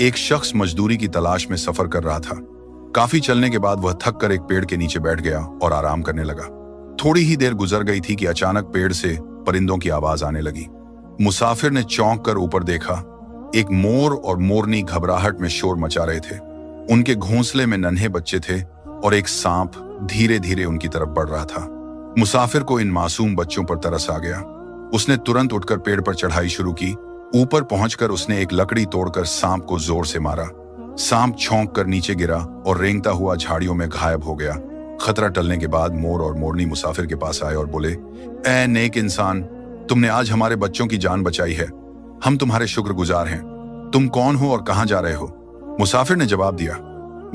एक शख्स मजदूरी की तलाश में सफर कर रहा था। काफी चलने के बाद वह थक कर एक पेड़ के नीचे बैठ गया और आराम करने लगा। थोड़ी ही देर गुजर गई थी कि अचानक पेड़ से परिंदों की आवाज आने लगी। मुसाफिर ने चौंक कर ऊपर देखा। एक मोर और मोरनी घबराहट में शोर मचा रहे थे। उनके घोंसले में नन्हे बच्चे थे और एक सांप धीरे धीरे उनकी तरफ बढ़ रहा था। मुसाफिर को इन मासूम बच्चों पर तरस आ गया। उसने तुरंत उठकर पेड़ पर चढ़ाई शुरू की। ऊपर पहुंचकर उसने एक लकड़ी तोड़कर सांप को जोर से मारा। सांप छौंक कर नीचे गिरा और रेंगता हुआ झाड़ियों में गायब हो गया। खतरा टलने के बाद मोर और मोरनी मुसाफिर के पास आए और बोले, ऐ नेक इंसान, तुमने आज हमारे बच्चों की जान बचाई है। हम तुम्हारे शुक्रगुजार हैं। तुम कौन हो और कहां जा रहे हो? मुसाफिर ने जवाब दिया,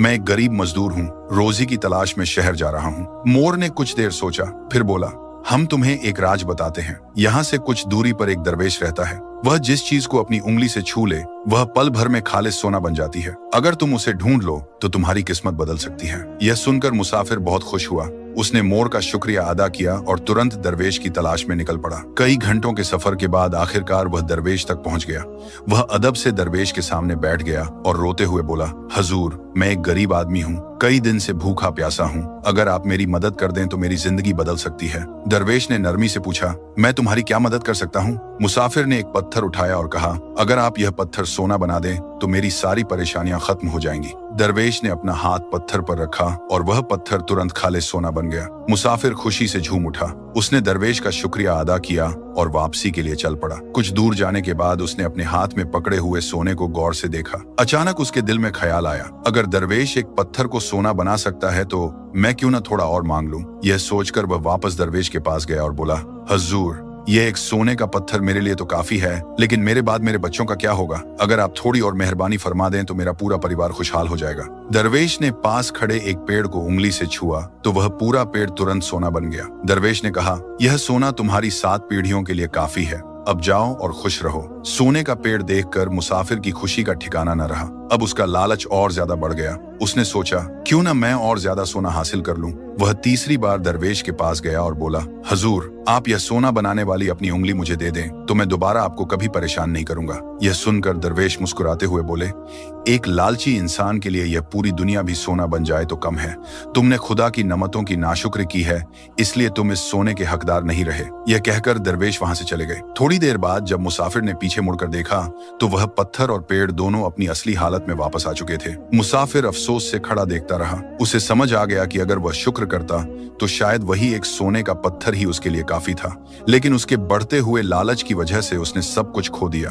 मैं एक गरीब मजदूर हूँ, रोजी की तलाश में शहर जा रहा हूँ। मोर ने कुछ देर सोचा, फिर बोला, हम तुम्हें एक राज बताते हैं। यहाँ से कुछ दूरी पर एक दरवेश रहता है। वह जिस चीज को अपनी उंगली से छू ले वह पल भर में खालिस सोना बन जाती है। अगर तुम उसे ढूंढ लो तो तुम्हारी किस्मत बदल सकती है। यह सुनकर मुसाफिर बहुत खुश हुआ। उसने मोर का शुक्रिया अदा किया और तुरंत दरवेश की तलाश में निकल पड़ा। कई घंटों के सफर के बाद आखिरकार वह दरवेश तक पहुंच गया। वह अदब से दरवेश के सामने बैठ गया और रोते हुए बोला, हजूर, मैं एक गरीब आदमी हूँ, कई दिन से भूखा प्यासा हूँ। अगर आप मेरी मदद कर दें तो मेरी जिंदगी बदल सकती है। दरवेश ने नरमी से पूछा, मैं तुम्हारी क्या मदद कर सकता हूँ? मुसाफिर ने एक पत्थर उठाया और कहा, अगर आप यह पत्थर सोना बना दें तो मेरी सारी परेशानियां खत्म हो जाएंगी। दरवेश ने अपना हाथ पत्थर पर रखा और वह पत्थर तुरंत खालिस सोना बन गया। मुसाफिर खुशी से झूम उठा। उसने दरवेश का शुक्रिया अदा किया और वापसी के लिए चल पड़ा। कुछ दूर जाने के बाद उसने अपने हाथ में पकड़े हुए सोने को गौर से देखा। अचानक उसके दिल में ख्याल आया, अगर दरवेश एक पत्थर को सोना बना सकता है तो मैं क्यों न थोड़ा और मांग लूं। यह सोचकर वह वापस दरवेश के पास गया और बोला, हजूर, यह एक सोने का पत्थर मेरे लिए तो काफी है, लेकिन मेरे बाद मेरे बच्चों का क्या होगा? अगर आप थोड़ी और मेहरबानी फरमा दें तो मेरा पूरा परिवार खुशहाल हो जाएगा। दरवेश ने पास खड़े एक पेड़ को उंगली से छुआ तो वह पूरा पेड़ तुरंत सोना बन गया। दरवेश ने कहा, यह सोना तुम्हारी 7 पीढ़ियों के लिए काफी है। अब जाओ और खुश रहो। सोने का पेड़ देखकर मुसाफिर की खुशी का ठिकाना न रहा। अब उसका लालच और ज्यादा बढ़ गया। उसने सोचा, क्यों ना मैं और ज्यादा सोना हासिल कर लूं। वह तीसरी बार दरवेश के पास गया और बोला, हजूर, आप यह सोना बनाने वाली अपनी उंगली मुझे दे दें तो मैं दोबारा आपको कभी परेशान नहीं करूंगा। यह सुनकर दरवेश मुस्कुराते हुए बोले, एक लालची इंसान के लिए यह पूरी दुनिया भी सोना बन जाए तो कम है। तुमने खुदा की नमतों की नाशुक्र की है, इसलिए तुम इस सोने के हकदार नहीं रहे। यह कहकर दरवेश वहां से चले गए। थोड़ी देर बाद जब मुसाफिर ने पीछे मुड़कर देखा तो वह पत्थर और पेड़ दोनों अपनी असली हालत में वापस आ चुके थे। मुसाफिर अफसोस से खड़ा देखता रहा। उसे समझ आ गया कि अगर वह शुक्र करता तो शायद वही एक सोने का पत्थर ही उसके लिए काफी था, लेकिन उसके बढ़ते हुए लालच की वजह से उसने सब कुछ खो दिया।